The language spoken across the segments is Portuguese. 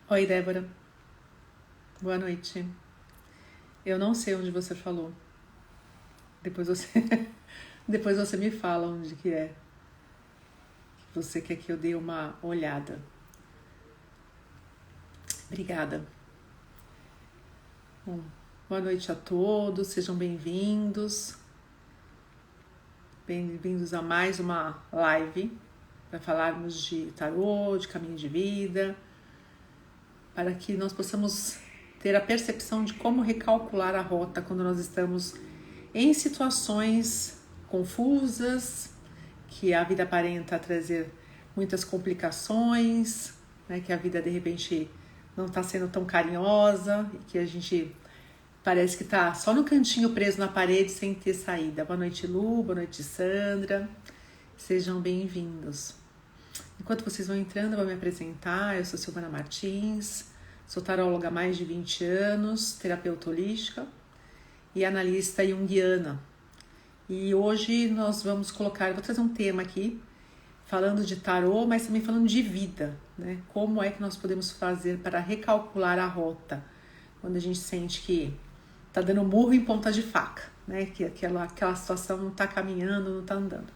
Oi, Débora. Boa noite. Eu não sei onde você falou. Depois você, depois você me fala onde que é. Você quer que eu dê uma olhada. Obrigada. Bom, boa noite a todos. Sejam bem-vindos. Bem-vindos a mais uma live para falarmos de tarô, de caminho de vida, para que nós possamos ter a percepção de como recalcular a rota quando nós estamos em situações confusas, que a vida aparenta trazer muitas complicações, né, que a vida de repente não está sendo tão carinhosa, e que a gente parece que está só no cantinho preso na parede sem ter saída. Boa noite, Lu, boa noite, Sandra, sejam bem-vindos. Enquanto vocês vão entrando, eu vou me apresentar. Eu sou Silvana Martins, sou taróloga há mais de 20 anos, terapeuta holística e analista junguiana. E hoje nós vamos vou trazer um tema aqui, falando de tarô, mas também falando de vida, né? Como é que nós podemos fazer para recalcular a rota, quando a gente sente que tá dando murro em ponta de faca, né? Que aquela situação não tá caminhando, não tá andando.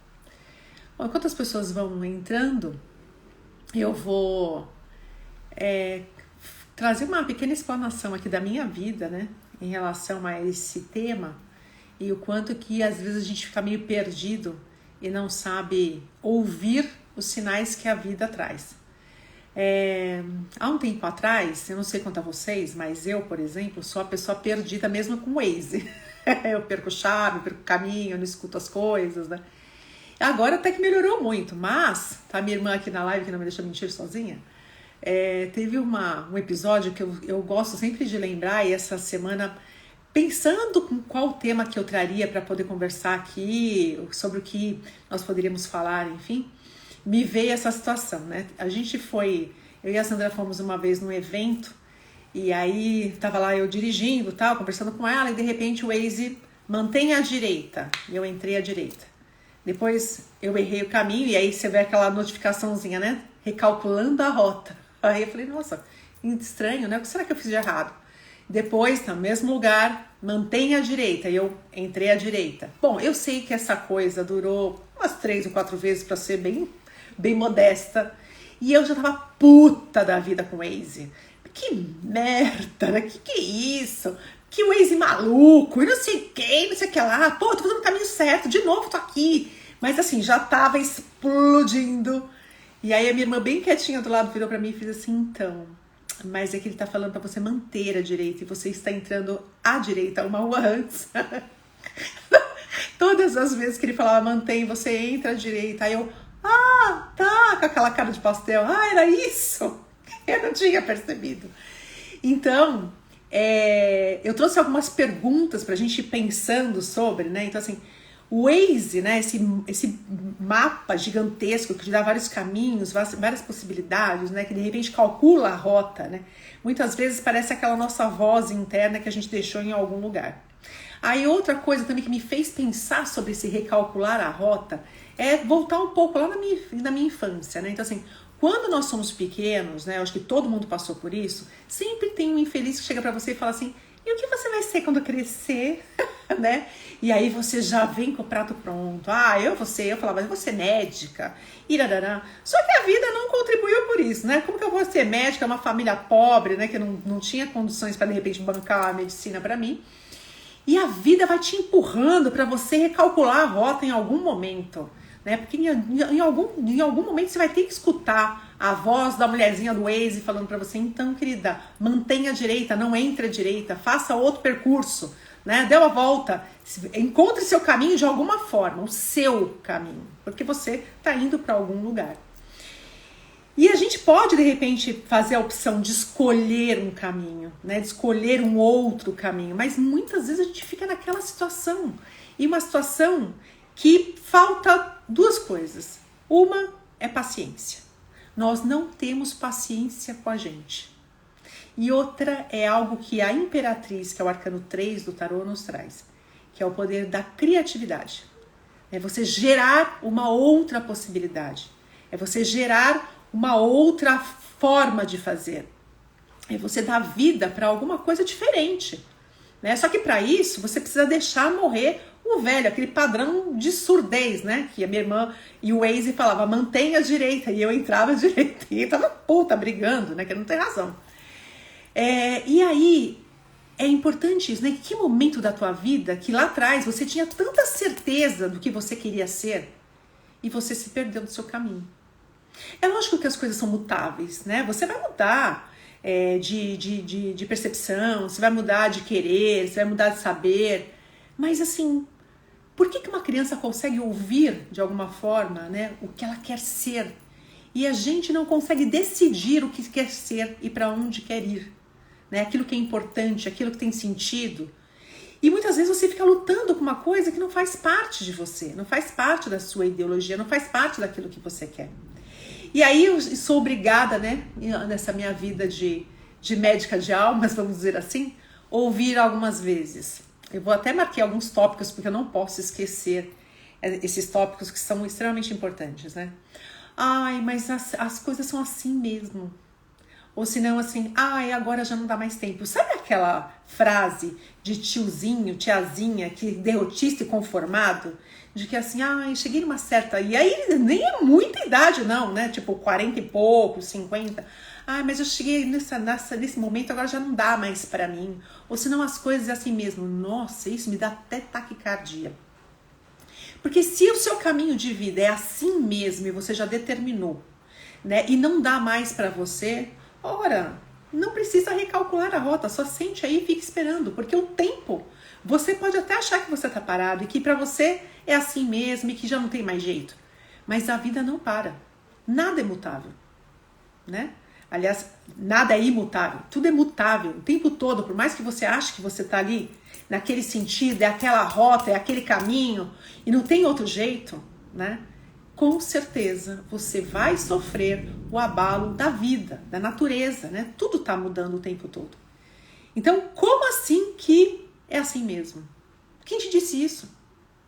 Bom, enquanto as pessoas vão entrando, eu vou trazer uma pequena explanação aqui da minha vida, né, em relação a esse tema, e o quanto que às vezes a gente fica meio perdido e não sabe ouvir os sinais que a vida traz. Há um tempo atrás, eu não sei quanto a vocês, mas eu, por exemplo, sou a pessoa perdida mesmo com o Waze. Eu perco chave, perco caminho, eu não escuto as coisas, né? Agora até que melhorou muito, mas tá minha irmã aqui na live que não me deixa mentir sozinha. Teve um episódio que eu gosto sempre de lembrar, e essa semana, pensando com qual tema que eu traria para poder conversar aqui, sobre o que nós poderíamos falar, enfim, me veio essa situação, né? Eu e a Sandra fomos uma vez num evento, e aí tava lá eu dirigindo, tal, conversando com ela, e de repente o Waze mantém a direita, e eu entrei à direita. Depois eu errei o caminho, e aí você vê aquela notificaçãozinha, né? Recalculando a rota. Aí eu falei, nossa, estranho, né? O que será que eu fiz de errado? Depois, no mesmo lugar, mantenha a direita. E eu entrei à direita. Bom, eu sei que essa coisa durou umas 3 ou 4 vezes, para ser bem modesta. E eu já tava puta da vida com o Waze. Que merda, né? Que é isso? Que Waze maluco, e não sei o que, não sei o que lá. Pô, tô fazendo o caminho certo, de novo tô aqui. Mas assim, já tava explodindo. E aí a minha irmã bem quietinha do lado virou pra mim e fez assim, então, mas é que ele tá falando pra você manter a direita e você está entrando à direita uma rua antes. Todas as vezes que ele falava mantém, você entra à direita. Aí eu, tá, com aquela cara de pastel. Era isso. Eu não tinha percebido. Então, eu trouxe algumas perguntas pra gente ir pensando sobre, né? Então assim, o Waze, né, esse mapa gigantesco que te dá vários caminhos, várias possibilidades, né, que de repente calcula a rota, né, muitas vezes parece aquela nossa voz interna que a gente deixou em algum lugar. Aí outra coisa também que me fez pensar sobre esse recalcular a rota é voltar um pouco lá na minha infância, né, então assim, quando nós somos pequenos, né, eu acho que todo mundo passou por isso, sempre tem um infeliz que chega pra você e fala assim, e o que você vai ser quando crescer, né? E aí você já vem com o prato pronto. Eu falava, mas eu vou ser médica. Irarará. Só que a vida não contribuiu por isso, né? Como que eu vou ser médica? Uma família pobre, né? Que não tinha condições para de repente bancar a medicina para mim. E a vida vai te empurrando para você recalcular a rota em algum momento, né? Porque em algum momento você vai ter que escutar a voz da mulherzinha do Waze falando para você, então, querida, mantenha a direita, não entre à direita, faça outro percurso, né? Deu a volta, encontre seu caminho de alguma forma, o seu caminho, porque você está indo para algum lugar. E a gente pode, de repente, fazer a opção de escolher um caminho, né? De escolher um outro caminho, mas muitas vezes a gente fica naquela situação, e uma situação que falta duas coisas. Uma é paciência. Nós não temos paciência com a gente. E outra é algo que a Imperatriz, que é o arcano 3 do tarô, nos traz, que é o poder da criatividade. É você gerar uma outra possibilidade. É você gerar uma outra forma de fazer. é você dar vida para alguma coisa diferente, né? Só que para isso você precisa deixar morrer o velho, aquele padrão de surdez, né? Que a minha irmã e o Waze falava, mantenha a direita, e eu entrava à direita, e eu tava puta, brigando, né? Que não tem razão. E aí, é importante isso, né? Que momento da tua vida que lá atrás você tinha tanta certeza do que você queria ser e você se perdeu do seu caminho. É lógico que as coisas são mutáveis, né? Você vai mudar de percepção, você vai mudar de querer, você vai mudar de saber, mas assim, por que uma criança consegue ouvir de alguma forma, né, o que ela quer ser e a gente não consegue decidir o que quer ser e para onde quer ir, né? Aquilo que é importante, aquilo que tem sentido. E muitas vezes você fica lutando com uma coisa que não faz parte de você, não faz parte da sua ideologia, não faz parte daquilo que você quer. E aí eu sou obrigada, né, nessa minha vida de médica de almas, vamos dizer assim, ouvir algumas vezes. Eu vou até marcar alguns tópicos, porque eu não posso esquecer esses tópicos que são extremamente importantes, né? Ai, mas as coisas são assim mesmo. Ou senão assim, ai, agora já não dá mais tempo. Sabe aquela frase de tiozinho, tiazinha, que derrotista e conformado? De que assim, ai, cheguei numa certa... E aí nem é muita idade não, né? Tipo 40 e pouco, 50. Ah, mas eu cheguei nesse momento, agora já não dá mais pra mim. Ou senão as coisas é assim mesmo. Nossa, isso me dá até taquicardia. Porque se o seu caminho de vida é assim mesmo e você já determinou, né? E não dá mais pra você, ora, não precisa recalcular a rota, só sente aí e fica esperando. Porque o tempo, você pode até achar que você tá parado e que pra você é assim mesmo e que já não tem mais jeito. Mas a vida não para. Nada é mutável, né? Aliás, nada é imutável, tudo é mutável o tempo todo, por mais que você ache que você está ali naquele sentido, é aquela rota, é aquele caminho e não tem outro jeito, né? Com certeza você vai sofrer o abalo da vida, da natureza, né? Tudo está mudando o tempo todo. Então, como assim que é assim mesmo? Quem te disse isso?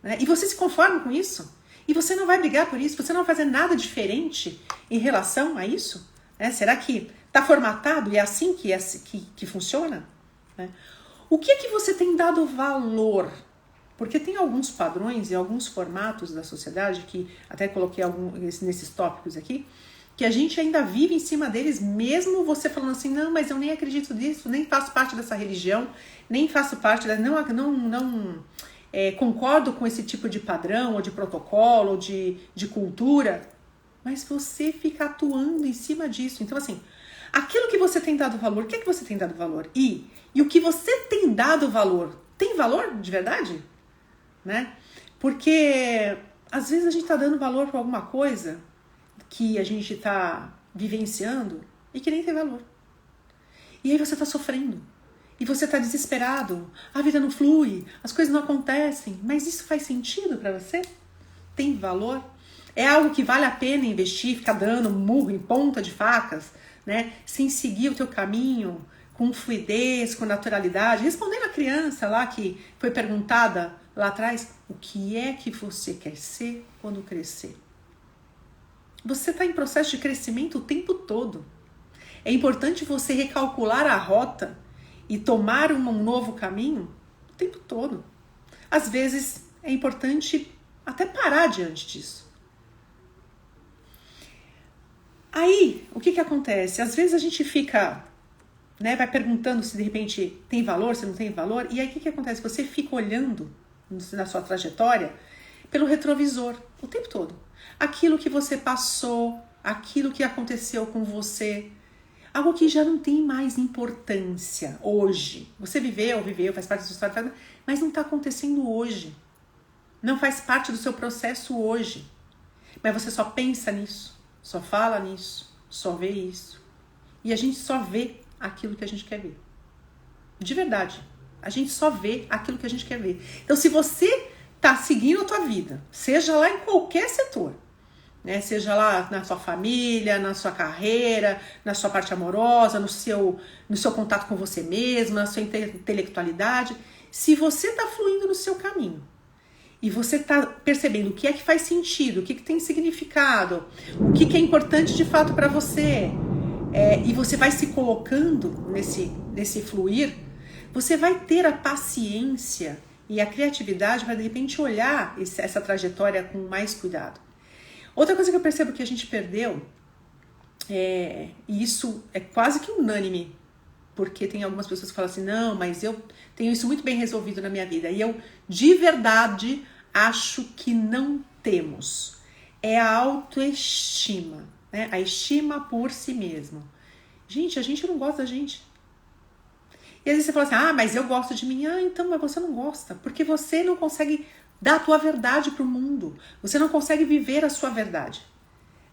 Né? E você se conforma com isso? E você não vai brigar por isso? Você não vai fazer nada diferente em relação a isso? Será que está formatado e é assim que funciona? O que é que você tem dado valor? Porque tem alguns padrões e alguns formatos da sociedade, que até coloquei nesses tópicos aqui, que a gente ainda vive em cima deles, mesmo você falando assim, não, mas eu nem acredito nisso, nem faço parte dessa religião, nem faço parte concordo com esse tipo de padrão, ou de protocolo, ou de cultura. Mas você fica atuando em cima disso. Então, assim, aquilo que você tem dado valor, o que é que você tem dado valor? E o que você tem dado valor, tem valor de verdade? Né? Porque, às vezes, a gente está dando valor para alguma coisa que a gente está vivenciando e que nem tem valor. E aí você está sofrendo. E você está desesperado. A vida não flui, as coisas não acontecem. Mas isso faz sentido para você? Tem valor? É algo que vale a pena investir, ficar dando murro em ponta de facas, né? Sem seguir o teu caminho, com fluidez, com naturalidade. Respondendo a criança lá que foi perguntada lá atrás, o que é que você quer ser quando crescer? Você está em processo de crescimento o tempo todo. É importante você recalcular a rota e tomar um novo caminho o tempo todo. Às vezes é importante até parar diante disso. Aí, o que acontece? Às vezes a gente fica, né, vai perguntando se de repente tem valor, se não tem valor, e aí o que acontece? Você fica olhando na sua trajetória pelo retrovisor o tempo todo. Aquilo que você passou, aquilo que aconteceu com você, algo que já não tem mais importância hoje. Você viveu, faz parte da sua história, mas não está acontecendo hoje. Não faz parte do seu processo hoje. Mas você só pensa nisso. Só fala nisso, só vê isso. E a gente só vê aquilo que a gente quer ver. De verdade. A gente só vê aquilo que a gente quer ver. Então, se você tá seguindo a tua vida, seja lá em qualquer setor, né? Seja lá na sua família, na sua carreira, na sua parte amorosa, no seu contato com você mesmo, na sua intelectualidade, se você tá fluindo no seu caminho, e você está percebendo o que é que faz sentido, o que tem significado, o que é importante de fato para você, e você vai se colocando nesse fluir, você vai ter a paciência e a criatividade para de repente olhar essa trajetória com mais cuidado. Outra coisa que eu percebo que a gente perdeu, e isso é quase que unânime, porque tem algumas pessoas que falam assim, não, mas eu tenho isso muito bem resolvido na minha vida. E eu, de verdade, acho que não temos. É a autoestima, né? A estima por si mesmo. Gente, a gente não gosta da gente. E às vezes você fala assim, mas eu gosto de mim. Então, mas você não gosta. Porque você não consegue dar a tua verdade para o mundo. Você não consegue viver a sua verdade.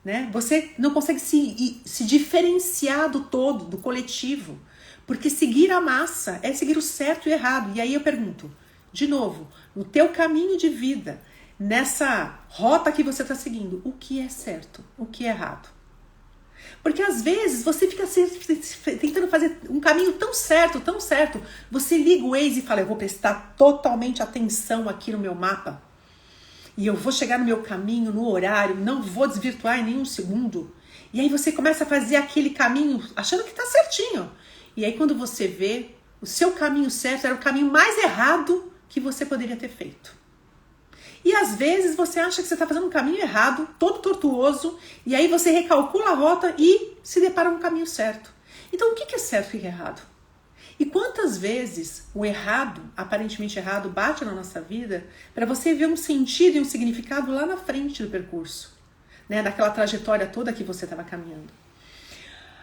Né? Você não consegue se diferenciar do todo, do coletivo. Porque seguir a massa é seguir o certo e o errado. E aí eu pergunto, de novo, no teu caminho de vida, nessa rota que você está seguindo, o que é certo, o que é errado? Porque às vezes você fica tentando fazer um caminho tão certo, você liga o Waze e fala, eu vou prestar totalmente atenção aqui no meu mapa, e eu vou chegar no meu caminho, no horário, não vou desvirtuar em nenhum segundo. E aí você começa a fazer aquele caminho achando que está certinho. E aí quando você vê, o seu caminho certo era o caminho mais errado que você poderia ter feito. E às vezes você acha que você está fazendo um caminho errado, todo tortuoso, e aí você recalcula a rota e se depara com o caminho certo. Então o que é certo e o que é errado? E quantas vezes o errado, aparentemente errado, bate na nossa vida para você ver um sentido e um significado lá na frente do percurso, né? Daquela trajetória toda que você estava caminhando.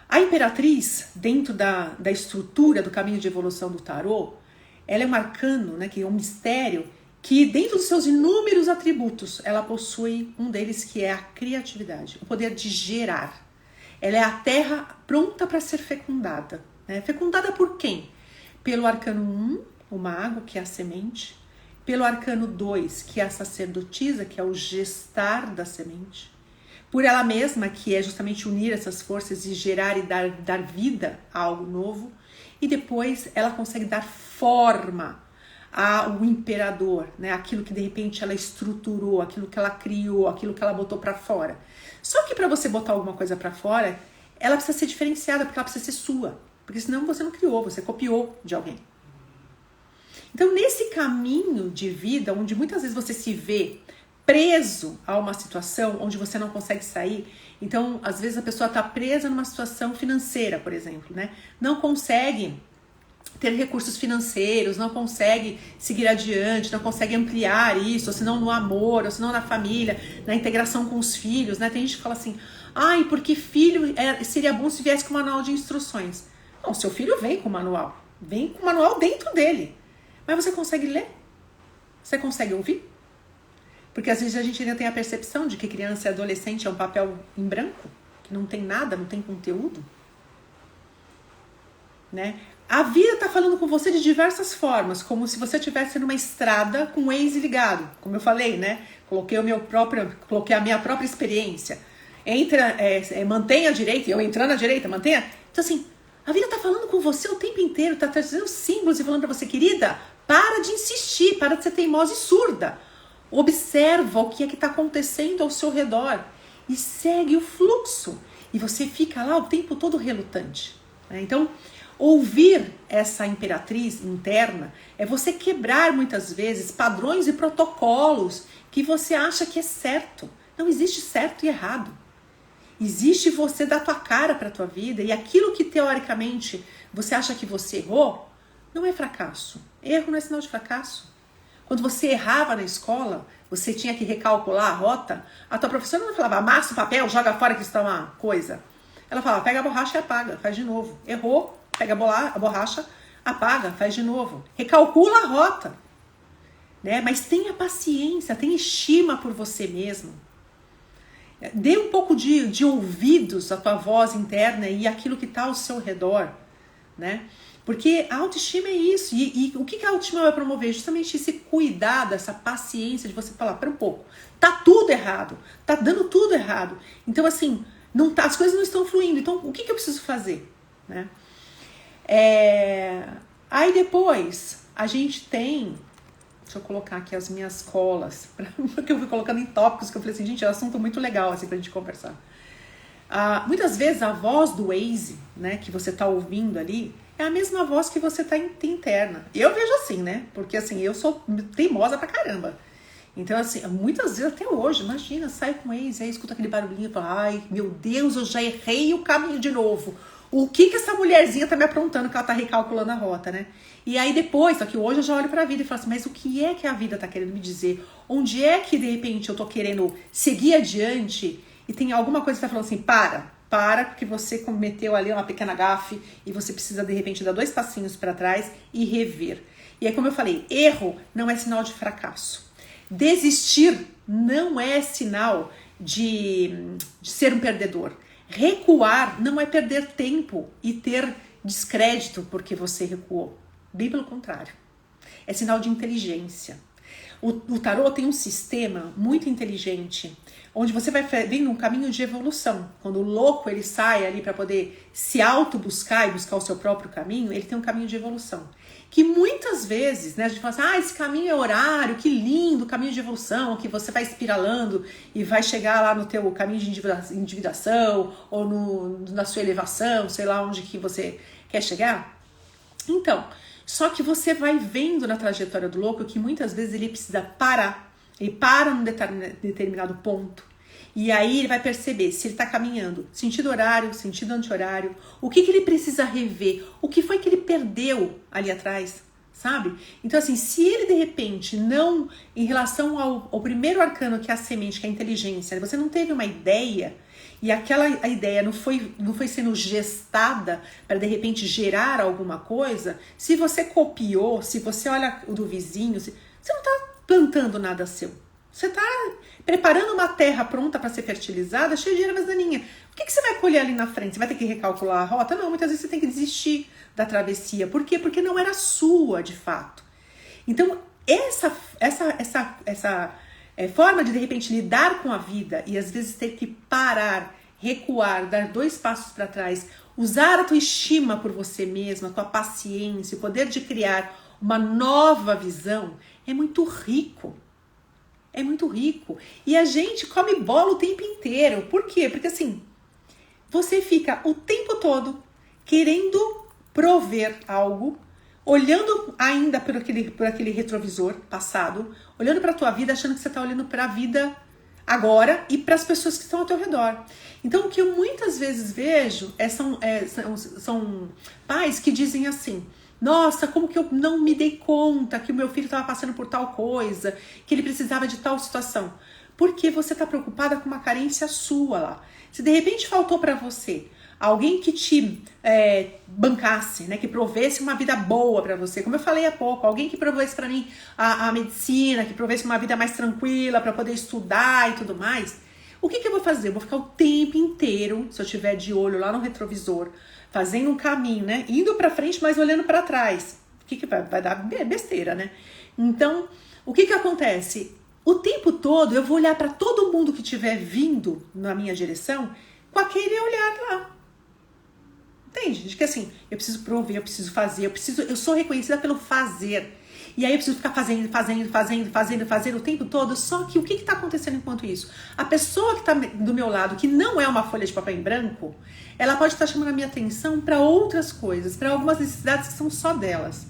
A Imperatriz, dentro da estrutura do caminho de evolução do tarô, ela é um arcano, né, que é um mistério, que dentro dos seus inúmeros atributos, ela possui um deles que é a criatividade, o poder de gerar. Ela é a terra pronta para ser fecundada. Né? Fecundada por quem? Pelo arcano 1, o mago, que é a semente. Pelo arcano 2, que é a sacerdotisa, que é o gestar da semente. Por ela mesma, que é justamente unir essas forças e gerar e dar vida a algo novo. E depois ela consegue dar forma ao imperador, né? Aquilo que de repente ela estruturou, aquilo que ela criou, aquilo que ela botou para fora. Só que para você botar alguma coisa para fora, ela precisa ser diferenciada, porque ela precisa ser sua. Porque senão você não criou, você copiou de alguém. Então nesse caminho de vida, onde muitas vezes você se vê preso a uma situação onde você não consegue sair, então às vezes a pessoa está presa numa situação financeira, por exemplo, né? Não consegue ter recursos financeiros, não consegue seguir adiante, não consegue ampliar isso, ou senão no amor, ou senão na família, na integração com os filhos, né? Tem gente que fala assim, porque filho seria bom se viesse com manual de instruções. Não, seu filho vem com manual dentro dele, mas você consegue ler? Você consegue ouvir? Porque às vezes a gente ainda tem a percepção de que criança e adolescente é um papel em branco, que não tem nada, não tem conteúdo, né? A vida está falando com você de diversas formas, como se você estivesse numa estrada com o Waze ligado, como eu falei, né? Coloquei a minha própria experiência. Mantenha a direita, eu entrando à direita, mantenha. Então assim, a vida está falando com você o tempo inteiro, está trazendo símbolos e falando para você, querida, para de insistir, para de ser teimosa e surda. Observa o que é que está acontecendo ao seu redor e segue o fluxo. E você fica lá o tempo todo relutante, né? Então, ouvir essa imperatriz interna é você quebrar muitas vezes padrões e protocolos que você acha que é certo. Não existe certo e errado. Existe você dar tua cara para a tua vida, e aquilo que teoricamente você acha que você errou, não é fracasso. Erro não é sinal de fracasso. Quando você errava na escola, você tinha que recalcular a rota, a tua professora não falava, amassa o papel, joga fora que isso tá uma coisa. Ela falava, pega a borracha e apaga, faz de novo. Errou, pega a borracha, apaga, faz de novo. Recalcula a rota. Né? Mas tenha paciência, tenha estima por você mesmo. Dê um pouco de ouvidos à tua voz interna e aquilo que está ao seu redor, né? Porque a autoestima é isso. E o que a autoestima vai promover? Justamente esse cuidado, essa paciência de você falar, pera um pouco, tá tudo errado, tá dando tudo errado. Então assim, as coisas não estão fluindo, então o que eu preciso fazer? Né? Aí depois a gente tem, deixa eu colocar aqui as minhas colas, porque eu fui colocando em tópicos que eu falei assim, gente, é um assunto muito legal assim, pra gente conversar. Muitas vezes a voz do Waze, né, que você tá ouvindo ali, é a mesma voz que você tem interna. Eu vejo assim, né? Porque assim, eu sou teimosa pra caramba. Então, assim, muitas vezes, até hoje, imagina, sai com o Waze, aí escuta aquele barulhinho e fala, ai, meu Deus, eu já errei o caminho de novo. O que essa mulherzinha tá me aprontando que ela tá recalculando a rota, né? E aí depois, só que hoje eu já olho pra vida e falo assim, mas o que é que a vida tá querendo me dizer? Onde é que, de repente, eu tô querendo seguir adiante e tem alguma coisa que tá falando assim, para, porque você cometeu ali uma pequena gafe e você precisa, de repente, dar 2 passinhos para trás e rever. E aí, como eu falei, erro não é sinal de fracasso. Desistir não é sinal de ser um perdedor. Recuar não é perder tempo e ter descrédito porque você recuou. Bem pelo contrário. É sinal de inteligência. O tarô tem um sistema muito inteligente, onde você vai vendo um caminho de evolução. Quando o louco ele sai ali para poder se auto-buscar e buscar o seu próprio caminho, ele tem um caminho de evolução. Que muitas vezes, né, a gente fala assim, esse caminho é horário, que lindo, caminho de evolução, que você vai espiralando e vai chegar lá no teu caminho de individuação ou na sua elevação, sei lá onde que você quer chegar. Então, só que você vai vendo na trajetória do louco que muitas vezes ele precisa parar. Ele para num determinado ponto. E aí ele vai perceber se ele está caminhando sentido horário, sentido anti-horário, o que ele precisa rever, o que foi que ele perdeu ali atrás, sabe? Então assim, se ele de repente não, em relação ao primeiro arcano que é a semente, que é a inteligência, você não teve uma ideia e a ideia não foi sendo gestada para de repente gerar alguma coisa, se você copiou, se você olha o do vizinho, você não está plantando nada seu. Você está preparando uma terra pronta para ser fertilizada, cheia de ervas daninhas. O que você vai colher ali na frente? Você vai ter que recalcular a rota? Não, muitas vezes você tem que desistir da travessia. Por quê? Porque não era sua, de fato. Então, essa forma de repente, lidar com a vida e às vezes ter que parar, recuar, dar 2 passos para trás, usar a tua estima por você mesma, a tua paciência, o poder de criar uma nova visão, é muito rico. É muito rico. E a gente come bola o tempo inteiro. Por quê? Porque assim, você fica o tempo todo querendo prover algo, olhando ainda por aquele retrovisor passado, olhando para a tua vida, achando que você está olhando para a vida agora e para as pessoas que estão ao teu redor. Então, o que eu muitas vezes vejo são pais que dizem assim, nossa, como que eu não me dei conta que o meu filho estava passando por tal coisa, que ele precisava de tal situação? Porque você está preocupada com uma carência sua lá. Se de repente faltou para você alguém que te bancasse, né, que provesse uma vida boa para você, como eu falei há pouco, alguém que provesse para mim a medicina, que provesse uma vida mais tranquila para poder estudar e tudo mais, o que eu vou fazer? Eu vou ficar o tempo inteiro, se eu tiver de olho lá no retrovisor, fazendo um caminho, né? Indo para frente, mas olhando para trás. O que vai dar besteira, né? Então, o que acontece? O tempo todo eu vou olhar para todo mundo que estiver vindo na minha direção com aquele olhar lá. Entende? De que assim, eu preciso prover, eu preciso fazer, eu sou reconhecida pelo fazer. E aí eu preciso ficar fazendo o tempo todo. Só que o que está acontecendo enquanto isso? A pessoa que está do meu lado, que não é uma folha de papel em branco, ela pode estar chamando a minha atenção para outras coisas, para algumas necessidades que são só delas.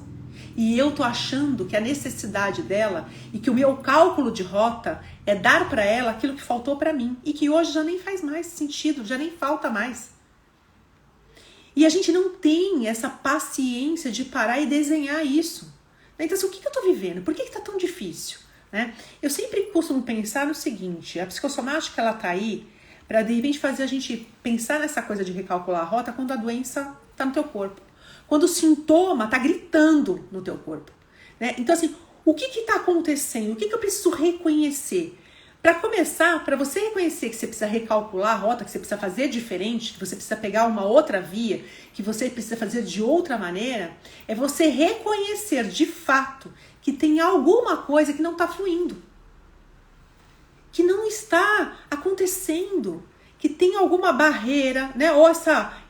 E eu tô achando que a necessidade dela e que o meu cálculo de rota é dar para ela aquilo que faltou para mim e que hoje já nem faz mais sentido, já nem falta mais. E a gente não tem essa paciência de parar e desenhar isso. Então, assim, o que eu tô vivendo? Por que tá tão difícil? Né? Eu sempre costumo pensar no seguinte, a psicossomática ela tá aí para de repente fazer a gente pensar nessa coisa de recalcular a rota quando a doença tá no teu corpo. Quando o sintoma tá gritando no teu corpo. Né? Então, assim, o que tá acontecendo? O que eu preciso reconhecer? Para começar, para você reconhecer que você precisa recalcular a rota, que você precisa fazer diferente, que você precisa pegar uma outra via, que você precisa fazer de outra maneira, é você reconhecer de fato que tem alguma coisa que não está fluindo, que não está acontecendo, que tem alguma barreira, né? Ou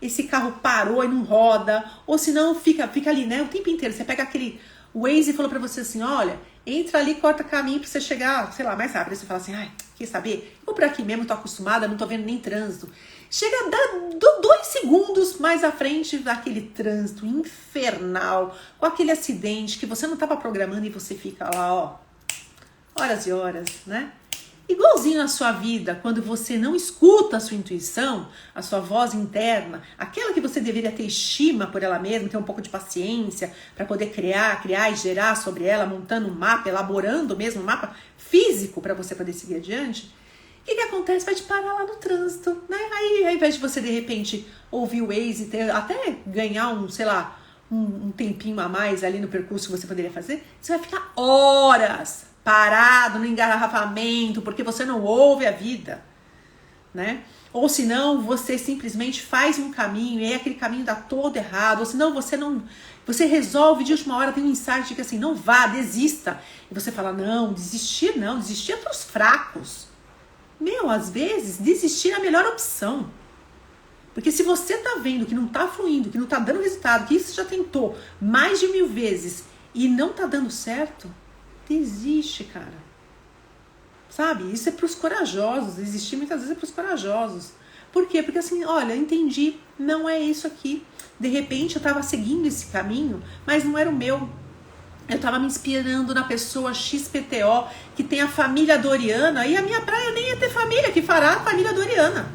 esse carro parou e não roda, ou senão fica ali, né? O tempo inteiro. Você pega aquele Waze falou pra você assim, olha, entra ali, corta caminho pra você chegar, sei lá, mais rápido. Aí você fala assim, ai, quer saber? Eu vou por aqui mesmo, tô acostumada, não tô vendo nem trânsito. Chega a dar 2 segundos mais à frente daquele trânsito infernal, com aquele acidente que você não estava programando e você fica lá, ó, horas e horas, né? Igualzinho na sua vida, quando você não escuta a sua intuição, a sua voz interna, aquela que você deveria ter estima por ela mesma, ter um pouco de paciência para poder criar e gerar sobre ela, montando um mapa, elaborando mesmo um mapa físico para você poder seguir adiante. O que acontece? Vai te parar lá no trânsito, né? Aí, ao invés de você, de repente, ouvir o Waze, até ganhar um tempinho a mais ali no percurso que você poderia fazer, você vai ficar horas parado no engarrafamento, porque você não ouve a vida, né? Ou senão você simplesmente faz um caminho e aí aquele caminho dá todo errado, ou senão você resolve de última hora, tem um insight de que assim, não vá, desista. E você fala, não, desistir é para os fracos. Às vezes desistir é a melhor opção. Porque se você tá vendo que não tá fluindo, que não tá dando resultado, que isso já tentou mais de 1000 vezes e não tá dando certo, desiste, cara. Sabe? Isso é pros corajosos. Desistir muitas vezes é pros corajosos. Por quê? Porque assim, olha, entendi, não é isso aqui. De repente eu tava seguindo esse caminho, mas não era o meu. Eu tava me inspirando na pessoa XPTO, que tem a família Doriana, e a minha praia nem ia ter família, que fará a família Doriana.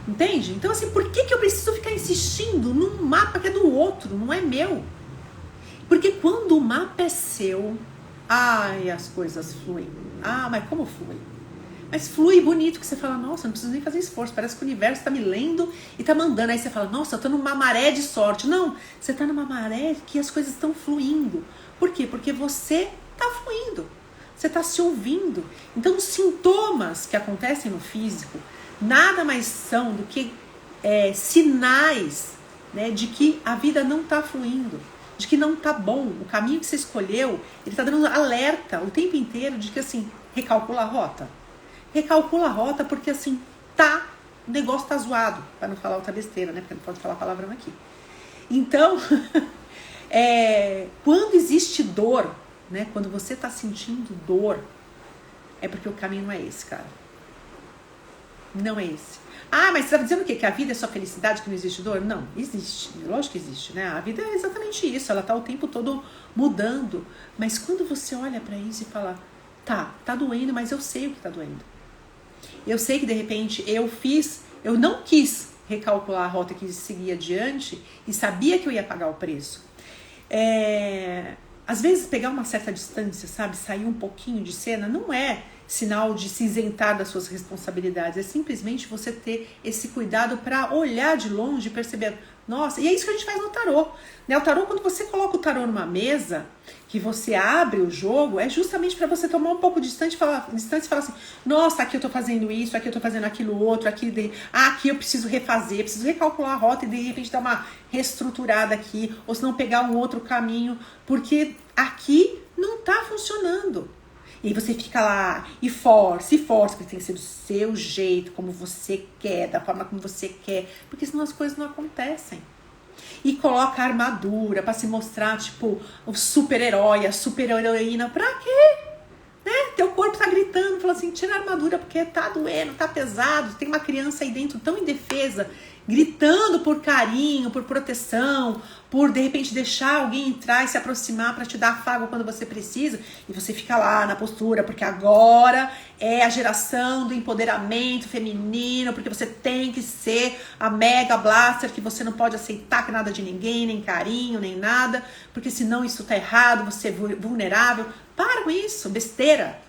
Entende? Então assim, por que eu preciso ficar insistindo num mapa que é do outro, não é meu? Porque quando o mapa é seu, ai, as coisas fluem. Ah, mas como flui? Mas flui bonito, que você fala, nossa, não preciso nem fazer esforço, parece que o universo tá me lendo e tá mandando. Aí você fala, nossa, eu tô numa maré de sorte. Não, você tá numa maré que as coisas estão fluindo. Por quê? Porque você tá fluindo, você tá se ouvindo. Então os sintomas que acontecem no físico nada mais são do que sinais, né, de que a vida não tá fluindo, de que não tá bom. O caminho que você escolheu, ele tá dando alerta o tempo inteiro de que assim, recalcula a rota. Recalcula a rota porque assim, o negócio tá zoado, para não falar outra besteira, né? Porque não pode falar palavrão aqui. Então, quando existe dor, né? Quando você tá sentindo dor, é porque o caminho não é esse, cara. Não é esse. Ah, mas você tá dizendo o quê? Que a vida é só felicidade, que não existe dor? Não, existe. Lógico que existe, né? A vida é exatamente isso. Ela tá o tempo todo mudando. Mas quando você olha pra isso e fala, tá doendo, mas eu sei o que tá doendo. Eu sei que de repente eu não quis recalcular a rota que seguia adiante e sabia que eu ia pagar o preço. Às vezes pegar uma certa distância, sabe? Sair um pouquinho de cena não é sinal de se isentar das suas responsabilidades. É simplesmente você ter esse cuidado para olhar de longe e perceber, nossa, e é isso que a gente faz no tarô, né? O tarô, quando você coloca o tarô numa mesa, que você abre o jogo, é justamente para você tomar um pouco distante e falar assim, nossa, aqui eu tô fazendo isso, aqui eu tô fazendo aquilo outro, aqui eu preciso refazer, preciso recalcular a rota e de repente dar uma reestruturada aqui, ou se não pegar um outro caminho, porque aqui não tá funcionando. E aí você fica lá e força, porque tem que ser do seu jeito, como você quer, da forma como você quer, porque senão as coisas não acontecem. E coloca a armadura pra se mostrar, tipo, o super-herói, a super-heroína. Pra quê? Né? Teu corpo tá gritando, fala assim, tira a armadura porque tá doendo, tá pesado. Tem uma criança aí dentro tão indefesa, gritando por carinho, por proteção, por de repente deixar alguém entrar e se aproximar para te dar afago quando você precisa, e você fica lá na postura, porque agora é a geração do empoderamento feminino, porque você tem que ser a mega blaster, que você não pode aceitar nada de ninguém, nem carinho, nem nada, porque senão isso tá errado, você é vulnerável. Para com isso, besteira.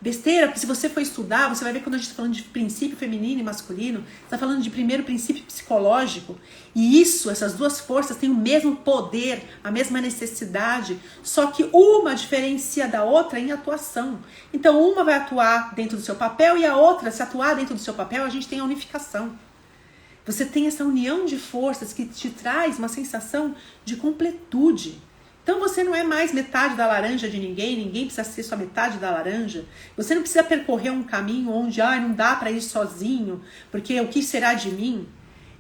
Besteira, porque se você for estudar, você vai ver quando a gente está falando de princípio feminino e masculino, está falando de primeiro princípio psicológico, e essas duas forças têm o mesmo poder, a mesma necessidade, só que uma diferencia da outra em atuação. Então uma vai atuar dentro do seu papel e a outra, se atuar dentro do seu papel, a gente tem a unificação. Você tem essa união de forças que te traz uma sensação de completude. Então você não é mais metade da laranja de ninguém precisa ser só metade da laranja. Você não precisa percorrer um caminho onde não dá para ir sozinho, porque o que será de mim?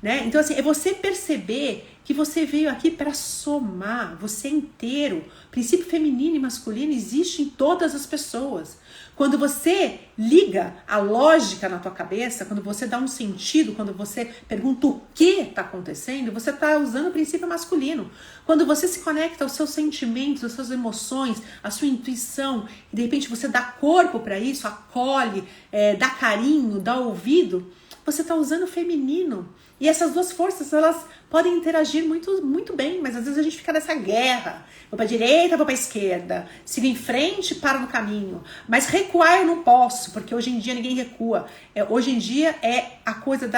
né? Então, assim, é você perceber que você veio aqui para somar, você é inteiro. O princípio feminino e masculino existe em todas as pessoas. Quando você liga a lógica na tua cabeça, quando você dá um sentido, quando você pergunta o que está acontecendo, você está usando o princípio masculino. Quando você se conecta aos seus sentimentos, às suas emoções, à sua intuição, e de repente você dá corpo para isso, acolhe, dá carinho, dá ouvido, você está usando o feminino. E essas duas forças, elas podem interagir muito, muito bem, mas às vezes a gente fica nessa guerra. Vou para a direita, vou para a esquerda. Sigo em frente, paro no caminho. Mas recuar eu não posso, porque hoje em dia ninguém recua. Hoje em dia é a coisa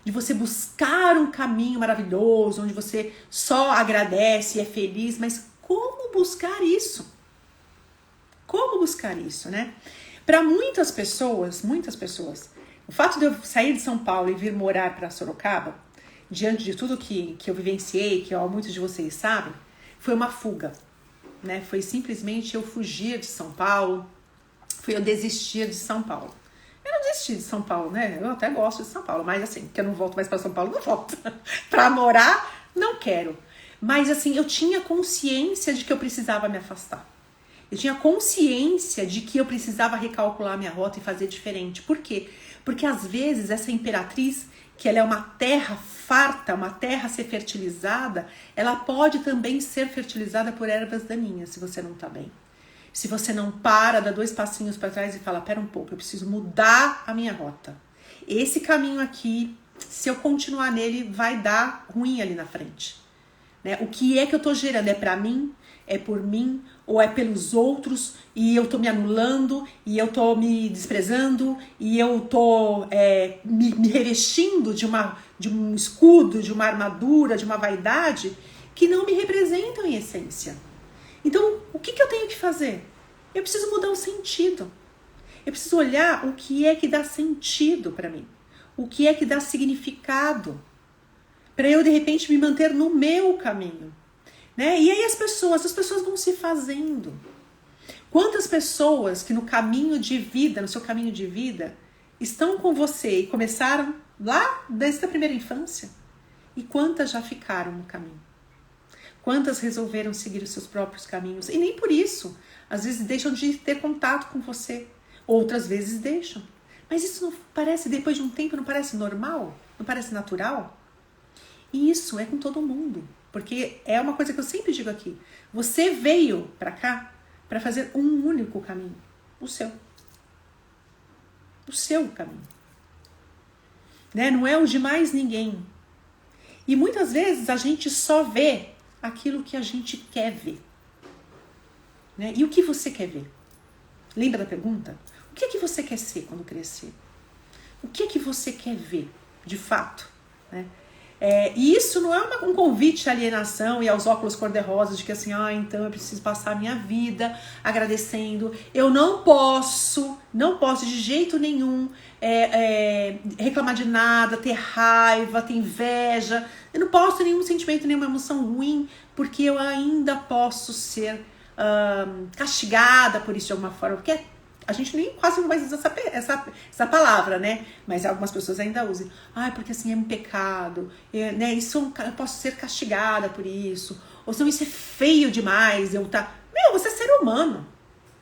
de você buscar um caminho maravilhoso, onde você só agradece e é feliz. Mas como buscar isso? Como buscar isso, né? Para muitas pessoas, o fato de eu sair de São Paulo e vir morar para Sorocaba, diante de tudo que eu vivenciei, que muitos de vocês sabem, foi uma fuga, né? Foi simplesmente eu fugir de São Paulo, foi eu desistir de São Paulo. Eu não desisti de São Paulo, né? Eu até gosto de São Paulo, mas assim, que eu não volto mais para São Paulo, não volto. Para morar, não quero. Mas assim, eu tinha consciência de que eu precisava me afastar. Eu tinha consciência de que eu precisava recalcular minha rota e fazer diferente. Por quê? Porque às vezes essa imperatriz, que ela é uma terra farta, uma terra a ser fertilizada, ela pode também ser fertilizada por ervas daninhas, se você não tá bem. Se você não para, dá 2 passinhos para trás e fala, pera um pouco, eu preciso mudar a minha rota. Esse caminho aqui, se eu continuar nele, vai dar ruim ali na frente. Né? O que é que eu tô gerando? É para mim? É por mim? Ou é pelos outros? E eu tô me anulando? E eu tô me desprezando? E eu tô me revestindo de um escudo, de uma armadura, de uma vaidade que não me representam em essência. Então, o que eu tenho que fazer? Eu preciso mudar o sentido. Eu preciso olhar o que é que dá sentido para mim. O que é que dá significado. Para eu, de repente, me manter no meu caminho. Né? E aí as pessoas vão se fazendo. Quantas pessoas que no caminho de vida, no seu caminho de vida, estão com você e começaram lá desde a primeira infância? E quantas já ficaram no caminho? Quantas resolveram seguir os seus próprios caminhos? E nem por isso. Às vezes deixam de ter contato com você. Outras vezes deixam. Mas isso não parece, depois de um tempo, não parece normal? Não parece natural? E isso é com todo mundo. Porque é uma coisa que eu sempre digo aqui. Você veio para cá para fazer um único caminho. O seu. O seu caminho. Né? Não é o de mais ninguém. E muitas vezes a gente só vê aquilo que a gente quer ver. Né? E o que você quer ver? Lembra da pergunta? O que é que você quer ser quando crescer? O que é que você quer ver, de fato? Né? E isso não é um convite à alienação e aos óculos cor-de-rosa de que assim, então eu preciso passar a minha vida agradecendo. Eu não posso de jeito nenhum reclamar de nada, ter raiva, ter inveja. Eu não posso ter nenhum sentimento, nenhuma emoção ruim, porque eu ainda posso ser castigada por isso de alguma forma, porque a gente nem quase não vai usar essa palavra, né? Mas algumas pessoas ainda usam. Porque assim é um pecado, né? Isso eu posso ser castigada por isso. Ou senão isso é feio demais. Você é ser humano.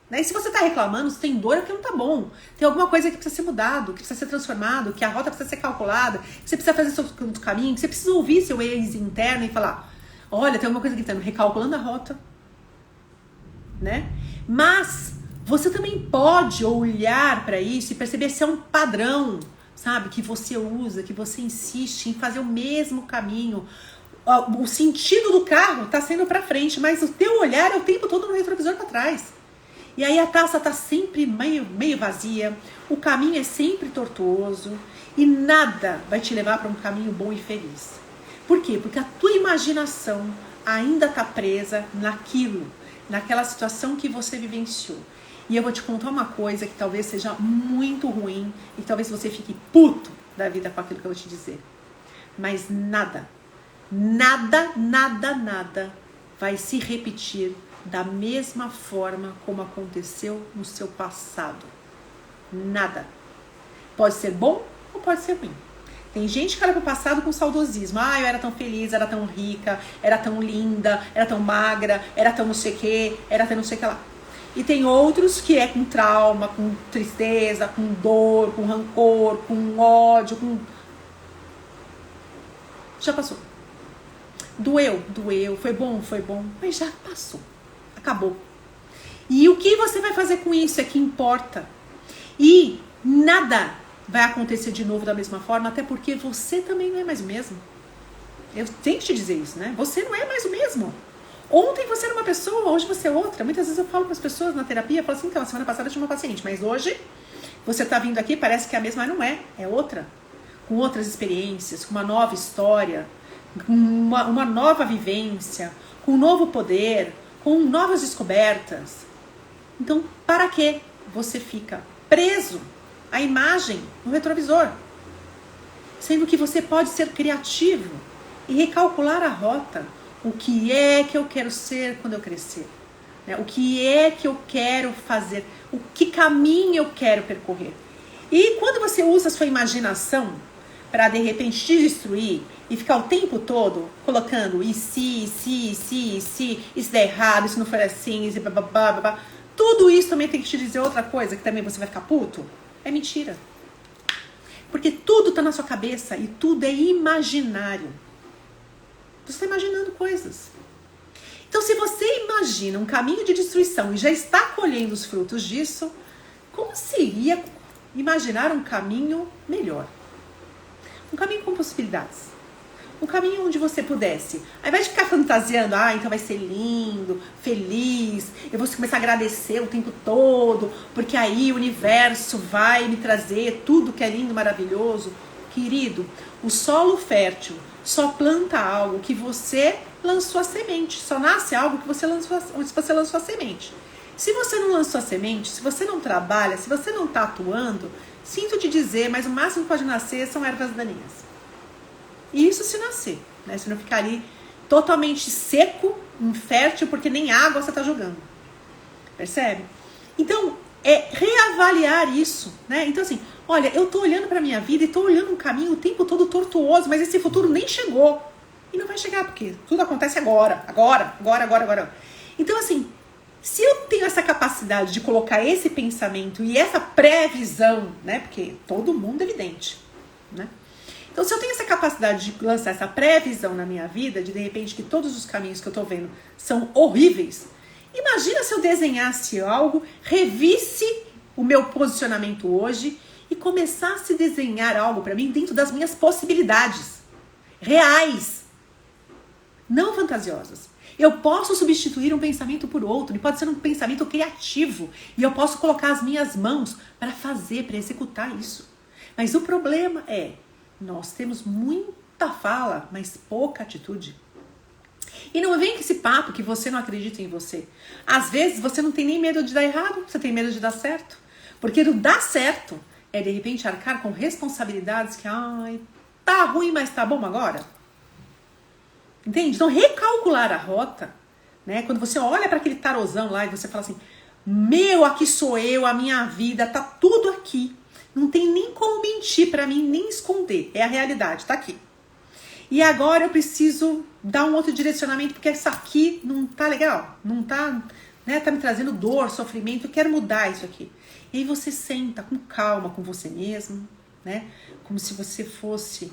Né? E se você tá reclamando, se tem dor, é porque não tá bom. Tem alguma coisa que precisa ser mudado, que precisa ser transformado, que a rota precisa ser calculada, que você precisa fazer seu caminho, que você precisa ouvir seu ex interno e falar, olha, tem alguma coisa que tá recalculando a rota. Né? Mas você também pode olhar para isso e perceber se é um padrão, sabe? Que você usa, que você insiste em fazer o mesmo caminho. O sentido do carro está sendo para frente, mas o teu olhar é o tempo todo no retrovisor para trás. E aí a taça está sempre meio vazia, o caminho é sempre tortuoso e nada vai te levar para um caminho bom e feliz. Por quê? Porque a tua imaginação ainda está presa naquela situação que você vivenciou. E eu vou te contar uma coisa que talvez seja muito ruim e talvez você fique puto da vida com aquilo que eu vou te dizer. Mas nada vai se repetir da mesma forma como aconteceu no seu passado. Nada. Pode ser bom ou pode ser ruim. Tem gente que olha pro passado com saudosismo. Ah, eu era tão feliz, era tão rica, era tão linda, era tão magra, era tão não sei o que, era tão não sei o que lá. E tem outros que é com trauma, com tristeza, com dor, com rancor, com ódio, com... Já passou. Doeu, foi bom, mas já passou. Acabou. E o que você vai fazer com isso é que importa. E nada vai acontecer de novo da mesma forma, até porque você também não é mais o mesmo. Eu tenho que te dizer isso, né? Você não é mais o mesmo. Ontem você era uma pessoa, hoje você é outra. Muitas vezes eu falo para as pessoas na terapia, eu falo assim, então, a semana passada eu tinha uma paciente, mas hoje você tá vindo aqui, parece que é a mesma, mas não é. É outra. Com outras experiências, com uma nova história, com uma nova vivência, com um novo poder, com novas descobertas. Então, para que você fica preso à imagem no retrovisor? Sendo que você pode ser criativo e recalcular a rota. O que é que eu quero ser quando eu crescer? O que é que eu quero fazer? O que caminho eu quero percorrer? E quando você usa a sua imaginação para de repente te destruir e ficar o tempo todo colocando e se, isso der errado, isso não for assim, isso babá, tudo isso também tem que te dizer outra coisa, que também você vai ficar puto. É mentira. Porque tudo tá na sua cabeça e tudo é imaginário. Você está imaginando coisas. Então, se você imagina um caminho de destruição e já está colhendo os frutos disso, como seria imaginar um caminho melhor? Um caminho com possibilidades. Um caminho onde você pudesse, ao invés de ficar fantasiando, então vai ser lindo, feliz, eu vou começar a agradecer o tempo todo, porque aí o universo vai me trazer tudo que é lindo, maravilhoso. Querido, o solo fértil só planta algo que você lançou a semente. Só nasce algo que você lançou a semente. Se você não lançou a semente, se você não trabalha, se você não está atuando, sinto te dizer, mas o máximo que pode nascer são ervas daninhas. E isso se nascer, né? Se não ficar ali totalmente seco, infértil, porque nem água você está jogando. Percebe? Então, é reavaliar isso, né? Então, assim, olha, eu tô olhando pra minha vida e tô olhando um caminho o tempo todo tortuoso, mas esse futuro nem chegou. E não vai chegar, porque tudo acontece agora. Então, assim, se eu tenho essa capacidade de colocar esse pensamento e essa previsão, né? Porque todo mundo é evidente, né? Então, se eu tenho essa capacidade de lançar essa previsão na minha vida, de repente que todos os caminhos que eu tô vendo são horríveis, imagina se eu desenhasse algo, revisse o meu posicionamento hoje e começasse a desenhar algo para mim dentro das minhas possibilidades reais, não fantasiosas. Eu posso substituir um pensamento por outro, e pode ser um pensamento criativo, e eu posso colocar as minhas mãos para fazer, para executar isso. Mas o problema é, nós temos muita fala, mas pouca atitude. E não vem com esse papo que você não acredita em você. Às vezes você não tem nem medo de dar errado, você tem medo de dar certo. Porque o dar certo é de repente arcar com responsabilidades que, tá ruim, mas tá bom agora. Entende? Então recalcular a rota, né? Quando você olha para aquele tarozão lá e você fala assim, aqui sou eu, a minha vida, tá tudo aqui. Não tem nem como mentir para mim, nem esconder. É a realidade, tá aqui. E agora eu preciso dar um outro direcionamento, porque essa aqui não tá legal. Não tá, né? Tá me trazendo dor, sofrimento. Eu quero mudar isso aqui. E aí você senta com calma com você mesmo, né? Como se você fosse,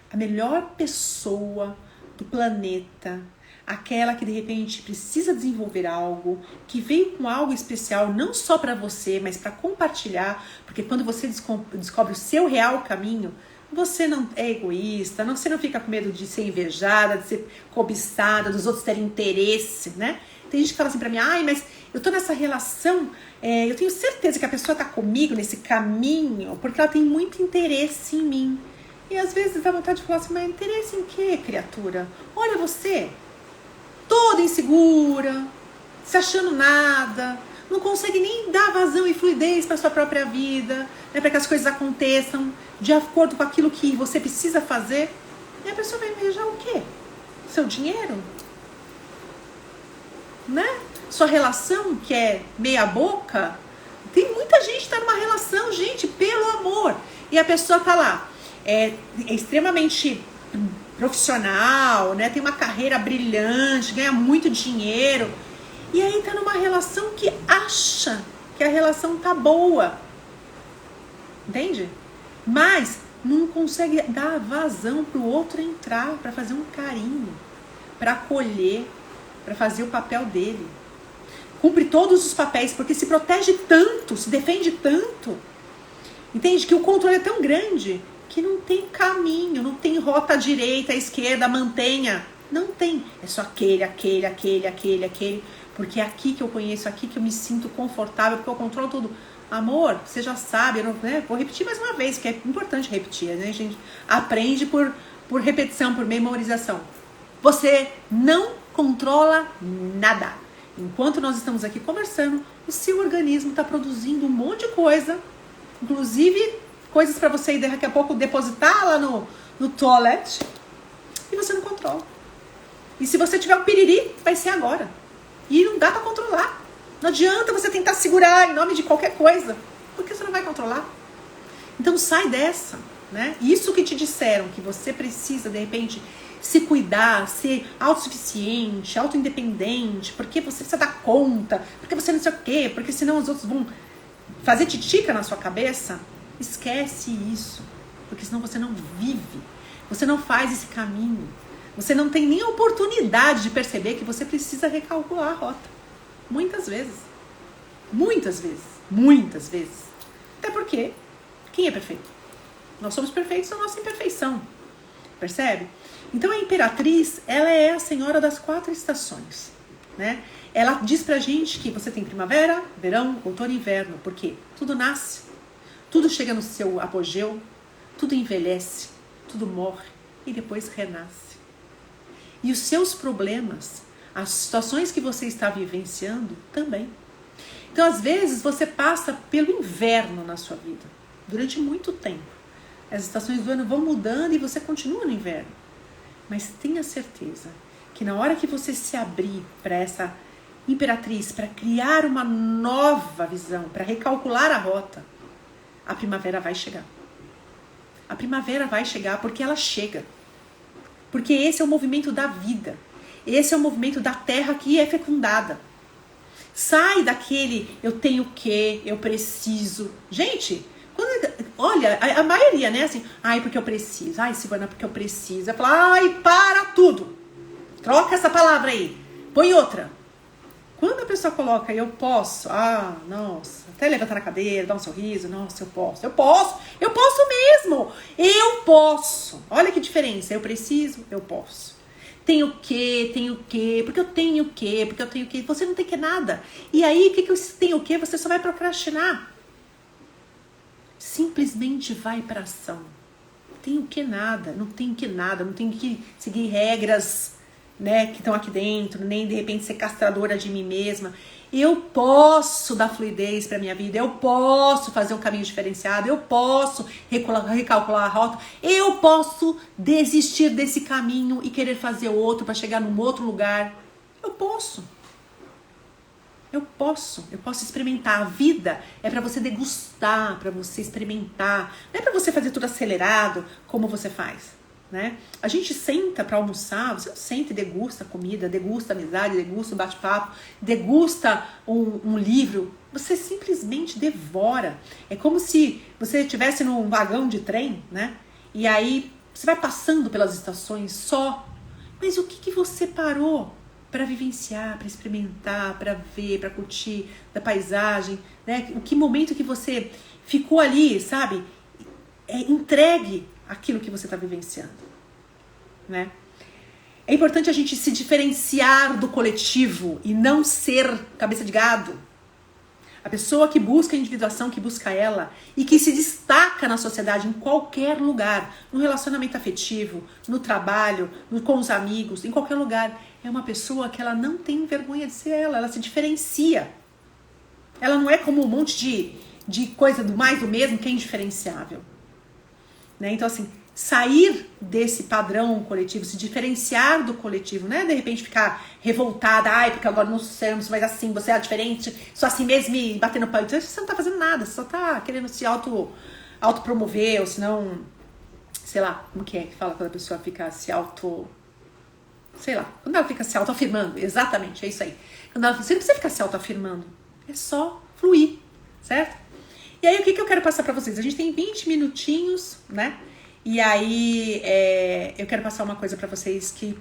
a melhor pessoa do planeta. Aquela que de repente precisa desenvolver algo, que veio com algo especial, não só para você, mas para compartilhar, porque quando você descobre o seu real caminho, você não é egoísta, você não fica com medo de ser invejada, de ser cobiçada, dos outros terem interesse, né? Tem gente que fala assim pra mim, mas eu tô nessa relação, eu tenho certeza que a pessoa tá comigo nesse caminho, porque ela tem muito interesse em mim. E às vezes dá vontade de falar assim, mas interesse em quê, criatura? Olha você, toda insegura, se achando nada, não consegue nem dar vazão e fluidez para sua própria vida, né, para que as coisas aconteçam de acordo com aquilo que você precisa fazer. E a pessoa vai invejar o quê? Seu dinheiro? Né? Sua relação, que é meia boca. Tem muita gente que tá numa relação, gente, pelo amor. E a pessoa tá lá. é extremamente profissional, né? Tem uma carreira brilhante, ganha muito dinheiro. E aí tá numa relação que acha que a relação tá boa. Entende? Mas não consegue dar vazão pro outro entrar, para fazer um carinho, para acolher, para fazer o papel dele. Cumpre todos os papéis, porque se protege tanto, se defende tanto. Entende? Que o controle é tão grande que não tem caminho, não tem rota direita, esquerda, mantenha. Não tem. É só aquele. Porque é aqui que eu conheço, aqui que eu me sinto confortável, porque eu controlo tudo. Amor, você já sabe, eu não, né? Vou repetir mais uma vez, que é importante repetir, né? A gente aprende por repetição, por memorização. Você não controla nada. Enquanto nós estamos aqui conversando, o seu organismo está produzindo um monte de coisa, inclusive coisas para você ir daqui a pouco depositar lá no toilet, e você não controla. E se você tiver um piriri, vai ser agora. E não dá para controlar. Não adianta você tentar segurar em nome de qualquer coisa, porque você não vai controlar. Então sai dessa, né? Isso que te disseram, que você precisa, de repente, se cuidar, ser autossuficiente, autoindependente, porque você precisa dar conta, porque você não sei o quê, porque senão os outros vão fazer titica na sua cabeça. Esquece isso, porque senão você não vive, você não faz esse caminho, você não tem nem a oportunidade de perceber que você precisa recalcular a rota. Muitas vezes. Até porque, quem é perfeito? Nós somos perfeitos na nossa imperfeição. Percebe? Então a imperatriz, ela é a senhora das 4 estações, né? Ela diz pra gente que você tem primavera, verão, outono e inverno. Por quê? Tudo nasce, tudo chega no seu apogeu, tudo envelhece, tudo morre e depois renasce. E os seus problemas, as situações que você está vivenciando também. Então, às vezes, você passa pelo inverno na sua vida, durante muito tempo. As estações do ano vão mudando e você continua no inverno. Mas tenha certeza que na hora que você se abrir para essa imperatriz, para criar uma nova visão, para recalcular a rota, a primavera vai chegar. A primavera vai chegar porque ela chega. Porque esse é o movimento da vida. Esse é o movimento da terra que é fecundada. Sai daquele eu tenho que, eu preciso. Gente, olha, a maioria, né? Assim, ai, porque eu preciso. Ai, Silvana, porque eu preciso. Eu falo, ai, para tudo. Troca essa palavra aí. Põe outra. Quando a pessoa coloca eu posso, nossa, até levantar a cadeira, dar um sorriso, nossa, eu posso mesmo. Eu posso. Olha que diferença. Eu preciso, eu posso. Tenho o quê, porque eu tenho o quê, você não tem que nada. E aí, o que você tem o quê? Você só vai procrastinar. Simplesmente vai para ação. Tem o que nada, não tem que nada, não tem que seguir regras, né, que estão aqui dentro, nem de repente ser castradora de mim mesma. Eu posso dar fluidez para minha vida, eu posso fazer um caminho diferenciado, eu posso recalcular a rota, eu posso desistir desse caminho e querer fazer outro para chegar num outro lugar. Eu posso experimentar. A vida é para você degustar, para você experimentar, não é para você fazer tudo acelerado como você faz. Né? A gente senta para almoçar, você não senta e degusta a comida, degusta a amizade, degusta o bate-papo, degusta um livro, você simplesmente devora. É como se você estivesse num vagão de trem, né? E aí você vai passando pelas estações só, mas o que você parou para vivenciar, para experimentar, para ver, para curtir da paisagem, né? O que momento que você ficou ali, sabe? Entregue aquilo que você está vivenciando, né? É importante a gente se diferenciar do coletivo e não ser cabeça de gado. A pessoa que busca a individuação, que busca ela e que se destaca na sociedade em qualquer lugar, no relacionamento afetivo, no trabalho, com os amigos, em qualquer lugar, é uma pessoa que ela não tem vergonha de ser ela se diferencia. Ela não é como um monte de coisa do mais do mesmo que é indiferenciável. Né? Então, assim, sair desse padrão coletivo, se diferenciar do coletivo, né? De repente ficar revoltada, ai, porque agora não somos mais assim, você é diferente, só assim mesmo e batendo palito. Você não tá fazendo nada, você só tá querendo se autopromover, ou senão sei lá, como que fala quando a pessoa fica se sei lá, quando ela fica se autoafirmando, exatamente, é isso aí. Quando ela, você não precisa ficar se autoafirmando, é só fluir, certo? E aí, o que eu quero passar pra vocês? A gente tem 20 minutinhos, né? E aí, eu quero passar uma coisa pra vocês que,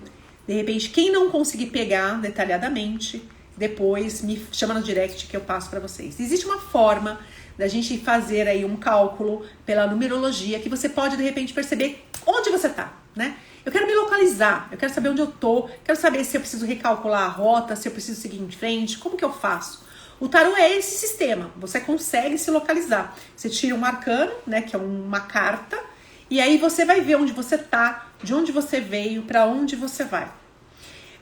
de repente, quem não conseguir pegar detalhadamente, depois me chama no direct que eu passo pra vocês. Existe uma forma da gente fazer aí um cálculo pela numerologia que você pode, de repente, perceber onde você tá, né? Eu quero me localizar, eu quero saber onde eu tô, quero saber se eu preciso recalcular a rota, se eu preciso seguir em frente, como que eu faço? O tarô é esse sistema, você consegue se localizar. Você tira um arcano, né, que é uma carta, e aí você vai ver onde você tá, de onde você veio, para onde você vai.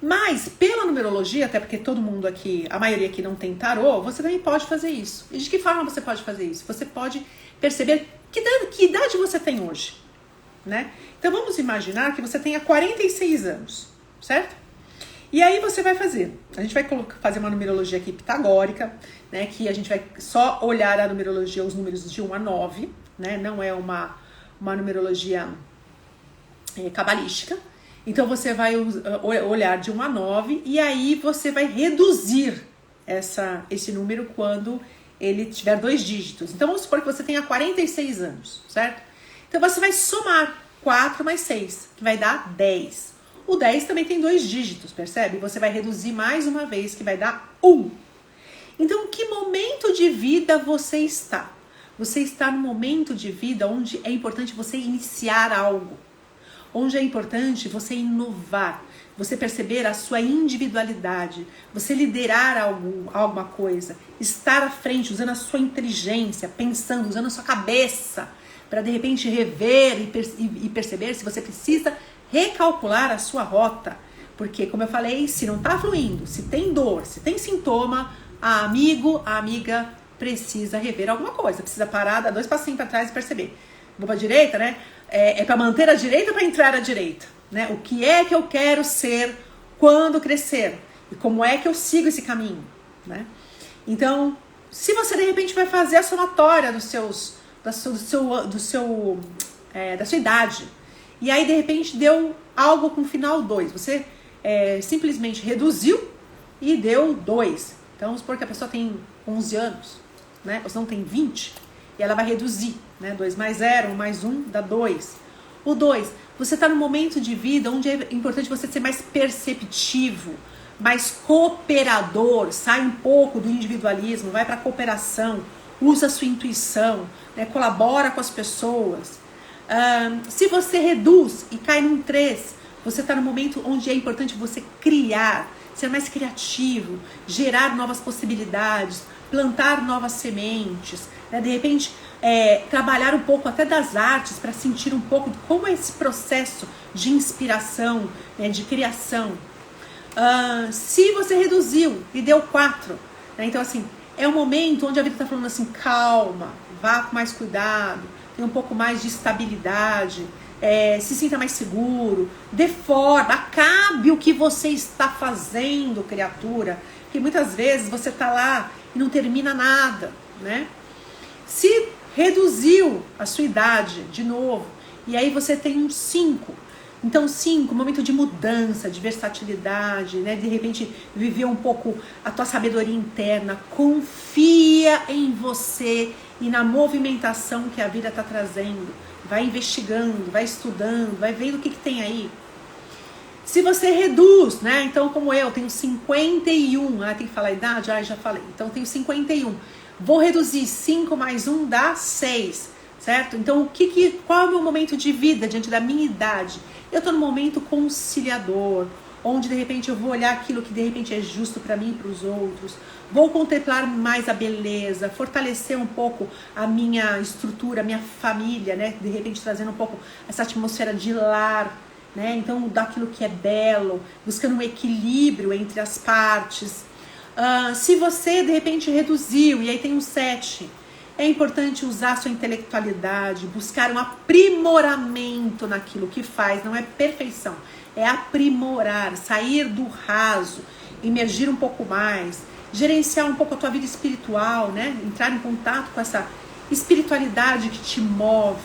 Mas, pela numerologia, até porque todo mundo aqui, a maioria aqui não tem tarô, você também pode fazer isso. E de que forma você pode fazer isso? Você pode perceber que idade você tem hoje, né? Então, vamos imaginar que você tenha 46 anos, certo? E aí você vai fazer, a gente vai fazer uma numerologia aqui pitagórica, né? Que a gente vai só olhar a numerologia, os números de 1 a 9, né? Não é uma numerologia cabalística. Então, você vai olhar de 1 a 9 e aí você vai reduzir esse número quando ele tiver 2 dígitos. Então, vamos supor que você tenha 46 anos, certo? Então, você vai somar 4 mais 6, que vai dar 10. O 10 também tem 2 dígitos, percebe? Você vai reduzir mais uma vez, que vai dar 1. Então, que momento de vida você está? Você está no momento de vida onde é importante você iniciar algo. Onde é importante você inovar, você perceber a sua individualidade, você liderar alguma coisa, estar à frente, usando a sua inteligência, pensando, usando a sua cabeça, para de repente rever e perceber se você precisa recalcular a sua rota. Porque, como eu falei, se não está fluindo, se tem dor, se tem sintoma, a amiga precisa rever alguma coisa, precisa parar, dar 2 passinhos para trás e perceber. Vou para a direita, né? É para manter a direita ou para entrar à direita? Né? O que é que eu quero ser quando crescer? E como é que eu sigo esse caminho? Né? Então, se você de repente vai fazer a somatória da sua idade, e aí de repente deu algo com final 2, você simplesmente reduziu e deu 2. Então, vamos supor que a pessoa tem 11 anos, né? Ou se não tem 20, e ela vai reduzir, né? 2 mais 0, 1 mais 1 dá 2. O 2, você está num momento de vida onde é importante você ser mais perceptivo, mais cooperador, sai um pouco do individualismo, vai para a cooperação, usa a sua intuição, né? Colabora com as pessoas. Se você reduz e cai num 3, você está no momento onde é importante você criar, ser mais criativo, gerar novas possibilidades, plantar novas sementes, né? De repente trabalhar um pouco até das artes para sentir um pouco de como é esse processo de inspiração, né? De criação. Se você reduziu e deu 4, né? Então assim, é um momento onde a vida está falando assim, calma, vá com mais cuidado, tenha um pouco mais de estabilidade, se sinta mais seguro, dê forma, acabe o que você está fazendo, criatura, que muitas vezes você está lá e não termina nada, né? Se reduziu a sua idade de novo, e aí você tem um 5, então 5, momento de mudança, de versatilidade, né? De repente viver um pouco a tua sabedoria interna, confia em você e na movimentação que a vida está trazendo, vai investigando, vai estudando, vai vendo o que tem aí. Se você reduz, né? Então, como eu tenho 51, tem que falar a idade? Já falei. Então, eu tenho 51. Vou reduzir 5 mais 1 dá 6, certo? Então, qual é o meu momento de vida diante da minha idade? Eu estou no momento conciliador, onde de repente eu vou olhar aquilo que de repente é justo para mim e para os outros. Vou contemplar mais a beleza, fortalecer um pouco a minha estrutura, a minha família, né? De repente trazendo um pouco essa atmosfera de lar, né? Então, daquilo que é belo, buscando um equilíbrio entre as partes. Se você, de repente, reduziu, e aí tem um 7, é importante usar sua intelectualidade, buscar um aprimoramento naquilo que faz, não é perfeição, é aprimorar, sair do raso, emergir um pouco mais, gerenciar um pouco a tua vida espiritual, né? Entrar em contato com essa espiritualidade que te move.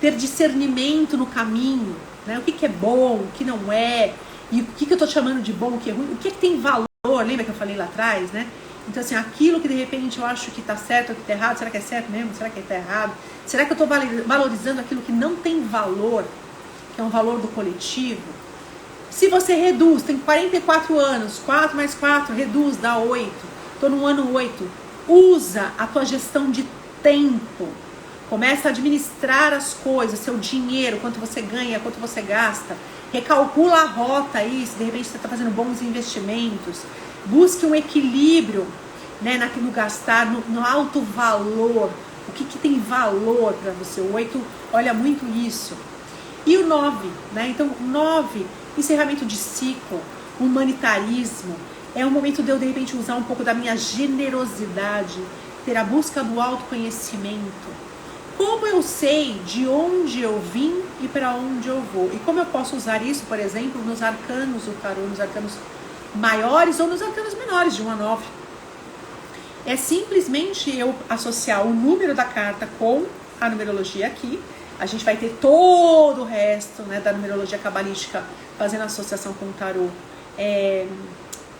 ter discernimento no caminho, né? O que, que é bom, o que não é, e o que, que eu tô chamando de bom, o que é ruim, o que, que tem valor, lembra que eu falei lá atrás, né? Então, assim, aquilo que de repente eu acho que tá certo ou que tá errado, será que é certo mesmo? Será que tá errado? Será que eu tô valorizando aquilo que não tem valor, que é um valor do coletivo? Se você reduz, tem 44 anos, 4 mais 4, reduz, dá 8, tô no ano 8, usa a tua gestão de tempo, começa a administrar as coisas, seu dinheiro, quanto você ganha, quanto você gasta, recalcula a rota aí, se de repente você está fazendo bons investimentos, busque um equilíbrio, né, no gastar, no alto valor, o que, que tem valor para você. O 8 olha muito isso. E o 9, né? Então, 9, encerramento de ciclo, humanitarismo, é um momento de eu, de repente, usar um pouco da minha generosidade, ter a busca do autoconhecimento. Como eu sei de onde eu vim e para onde eu vou? E como eu posso usar isso, por exemplo, nos arcanos do tarô, nos arcanos maiores ou nos arcanos menores, de 1 a 9? É simplesmente eu associar o número da carta com a numerologia aqui. A gente vai ter todo o resto, né, da numerologia cabalística fazendo associação com o tarô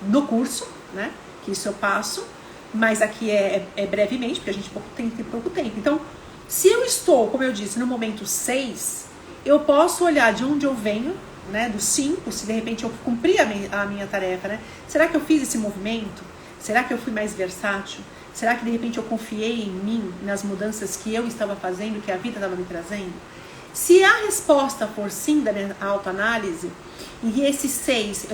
no curso, né? Que isso eu passo, mas aqui é brevemente, porque a gente tem pouco tempo. Então, se eu estou, como eu disse, no momento 6, eu posso olhar de onde eu venho, né, do 5, se de repente eu cumpri a minha tarefa, né? Será que eu fiz esse movimento? Será que eu fui mais versátil? Será que de repente eu confiei em mim, nas mudanças que eu estava fazendo, que a vida estava me trazendo? Se a resposta for sim da minha autoanálise, e esse 6,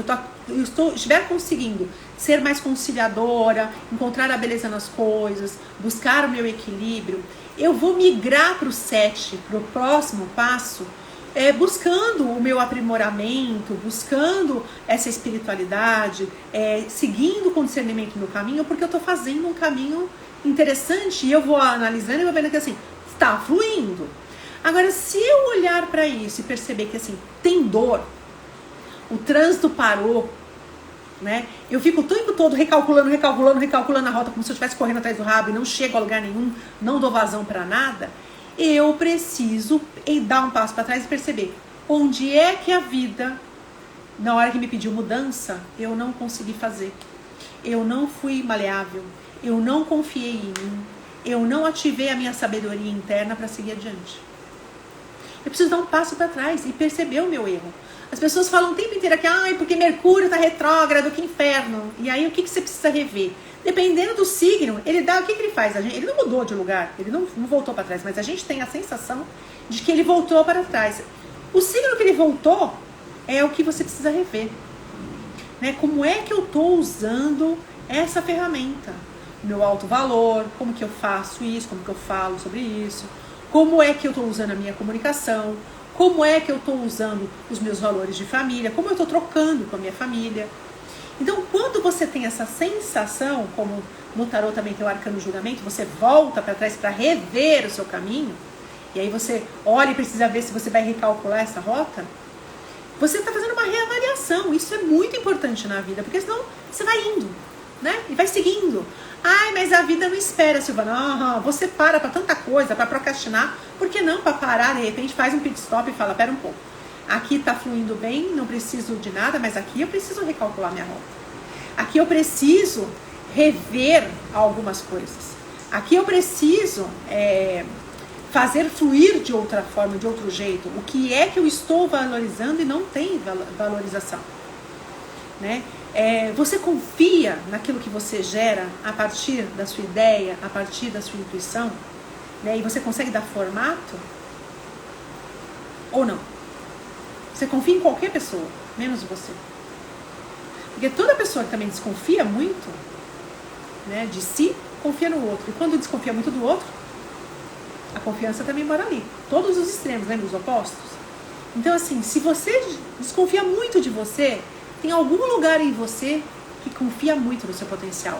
estiver conseguindo ser mais conciliadora, encontrar a beleza nas coisas, buscar o meu equilíbrio, eu vou migrar para o 7, para o próximo passo, buscando o meu aprimoramento, buscando essa espiritualidade, seguindo com discernimento no caminho, porque eu estou fazendo um caminho interessante e eu vou analisando e vou vendo que assim, está fluindo. Agora, se eu olhar para isso e perceber que assim, tem dor, o trânsito parou, né? Eu fico o tempo todo recalculando a rota, como se eu estivesse correndo atrás do rabo e não chego a lugar nenhum, não dou vazão para nada. Eu preciso dar um passo para trás e perceber onde é que a vida, na hora que me pediu mudança, eu não consegui fazer. Eu não fui maleável, eu não confiei em mim, eu não ativei a minha sabedoria interna para seguir adiante. Eu preciso dar um passo para trás e perceber o meu erro. As pessoas falam o tempo inteiro que porque Mercúrio está retrógrado, que inferno. E aí o que você precisa rever? Dependendo do signo, ele dá, o que ele faz? Ele não mudou de lugar, ele não voltou para trás, mas a gente tem a sensação de que ele voltou para trás. O signo que ele voltou é o que você precisa rever, né? Como é que eu estou usando essa ferramenta? Meu alto valor, como que eu faço isso, como que eu falo sobre isso, como é que eu estou usando a minha comunicação, como é que eu estou usando os meus valores de família, como eu estou trocando com a minha família. Então, quando você tem essa sensação, como no tarô também tem o arcano julgamento, você volta para trás para rever o seu caminho, e aí você olha e precisa ver se você vai recalcular essa rota, você está fazendo uma reavaliação. Isso é muito importante na vida, porque senão você vai indo, né? E vai seguindo. Ai, mas a vida não espera, Silvana. Você para tanta coisa, para procrastinar. Por que não para parar, de repente, faz um pit stop e fala, pera um pouco. Aqui tá fluindo bem, não preciso de nada, mas aqui eu preciso recalcular minha rota. Aqui eu preciso rever algumas coisas. Aqui eu preciso fazer fluir de outra forma, de outro jeito. O que é que eu estou valorizando e não tem valorização, né? Você confia naquilo que você gera a partir da sua ideia, a partir da sua intuição, né? E você consegue dar formato ou não? Você confia em qualquer pessoa, menos você. Porque toda pessoa que também desconfia muito, né, de si, confia no outro. E quando desconfia muito do outro, a confiança também mora ali. Todos os extremos, lembra, os opostos? Então, assim, se você desconfia muito de você, tem algum lugar em você que confia muito no seu potencial.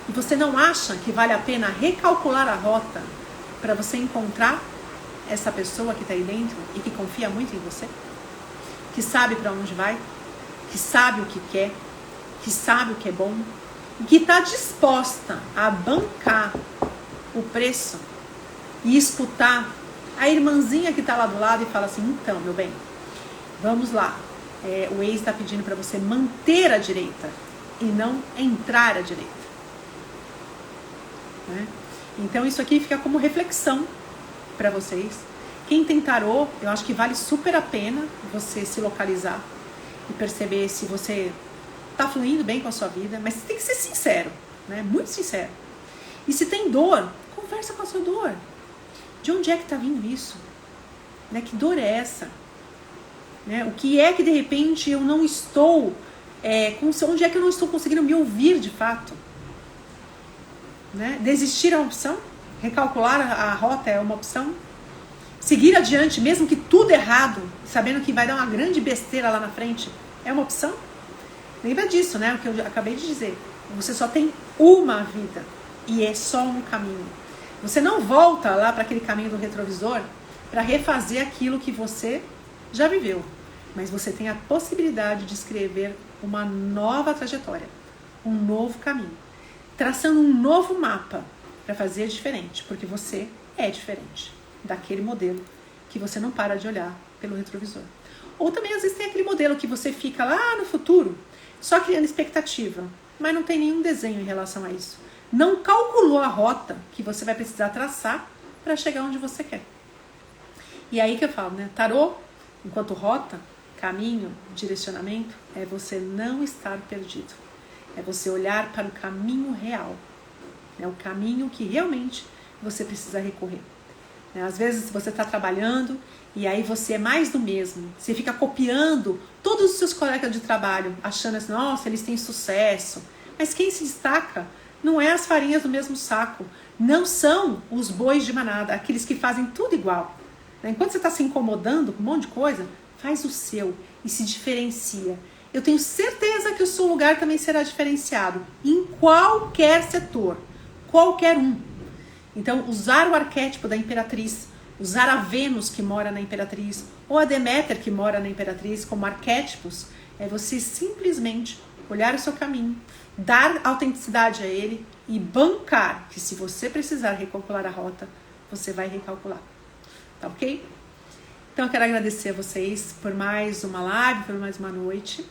E você não acha que vale a pena recalcular a rota para você encontrar essa pessoa que está aí dentro e que confia muito em você? Que sabe para onde vai, que sabe o que quer, que sabe o que é bom, e que está disposta a bancar o preço e escutar A irmãzinha que tá lá do lado e fala assim, então, meu bem, vamos lá. O ex está pedindo para você manter a direita e não entrar à direita. Né? Então isso aqui fica como reflexão para vocês. Quem tem tarô, eu acho que vale super a pena você se localizar e perceber se você tá fluindo bem com a sua vida, mas você tem que ser sincero, né? Muito sincero. E se tem dor, conversa com a sua dor. De onde é que tá vindo isso? Né? Que dor é essa? Né? O que é que de repente eu não estou... onde é que eu não estou conseguindo me ouvir de fato? Né? Desistir é uma opção? Recalcular a rota é uma opção? Seguir adiante, mesmo que tudo errado, sabendo que vai dar uma grande besteira lá na frente, é uma opção? Lembra disso, né? O que eu acabei de dizer. Você só tem uma vida e é só um caminho. Você não volta lá para aquele caminho do retrovisor para refazer aquilo que você já viveu. Mas você tem a possibilidade de escrever uma nova trajetória, um novo caminho, traçando um novo mapa para fazer diferente, porque você é diferente daquele modelo que você não para de olhar pelo retrovisor. Ou também às vezes tem aquele modelo que você fica lá no futuro, só criando expectativa, mas não tem nenhum desenho em relação a isso. Não calculou a rota que você vai precisar traçar para chegar onde você quer. E aí que eu falo, né? Tarô, enquanto rota, caminho, direcionamento, é você não estar perdido. É você olhar para o caminho real. É o caminho que realmente você precisa recorrer. Às vezes você está trabalhando e aí você é mais do mesmo. Você fica copiando todos os seus colegas de trabalho, achando assim, nossa, eles têm sucesso. Mas quem se destaca não é as farinhas do mesmo saco. Não são os bois de manada, aqueles que fazem tudo igual. Enquanto você está se incomodando com um monte de coisa, faz o seu e se diferencia. Eu tenho certeza que o seu lugar também será diferenciado em qualquer setor, qualquer um. Então, usar o arquétipo da Imperatriz, usar a Vênus que mora na Imperatriz, ou a Deméter que mora na Imperatriz como arquétipos, é você simplesmente olhar o seu caminho, dar autenticidade a ele e bancar que se você precisar recalcular a rota, você vai recalcular. Tá ok? Então, eu quero agradecer a vocês por mais uma live, por mais uma noite.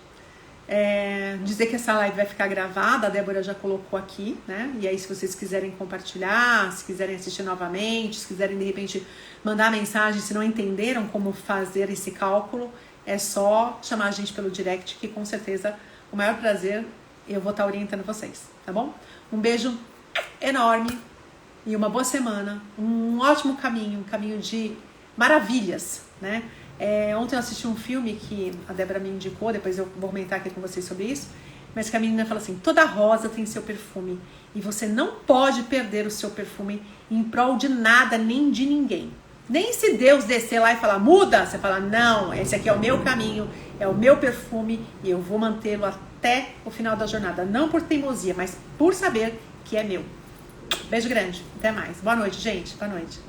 Dizer que essa live vai ficar gravada, a Débora já colocou aqui, né? E aí se vocês quiserem compartilhar, se quiserem assistir novamente, se quiserem de repente mandar mensagem, se não entenderam como fazer esse cálculo, é só chamar a gente pelo direct, que com certeza o maior prazer eu vou estar orientando vocês, tá bom? Um beijo enorme e uma boa semana, um ótimo caminho, um caminho de maravilhas, né? Ontem eu assisti um filme que a Débora me indicou, depois eu vou comentar aqui com vocês sobre isso, mas que a menina fala assim, toda rosa tem seu perfume e você não pode perder o seu perfume em prol de nada, nem de ninguém. Nem se Deus descer lá e falar, muda, você fala, não, esse aqui é o meu caminho, é o meu perfume e eu vou mantê-lo até o final da jornada, não por teimosia, mas por saber que é meu. Beijo grande, até mais. Boa noite, gente, boa noite.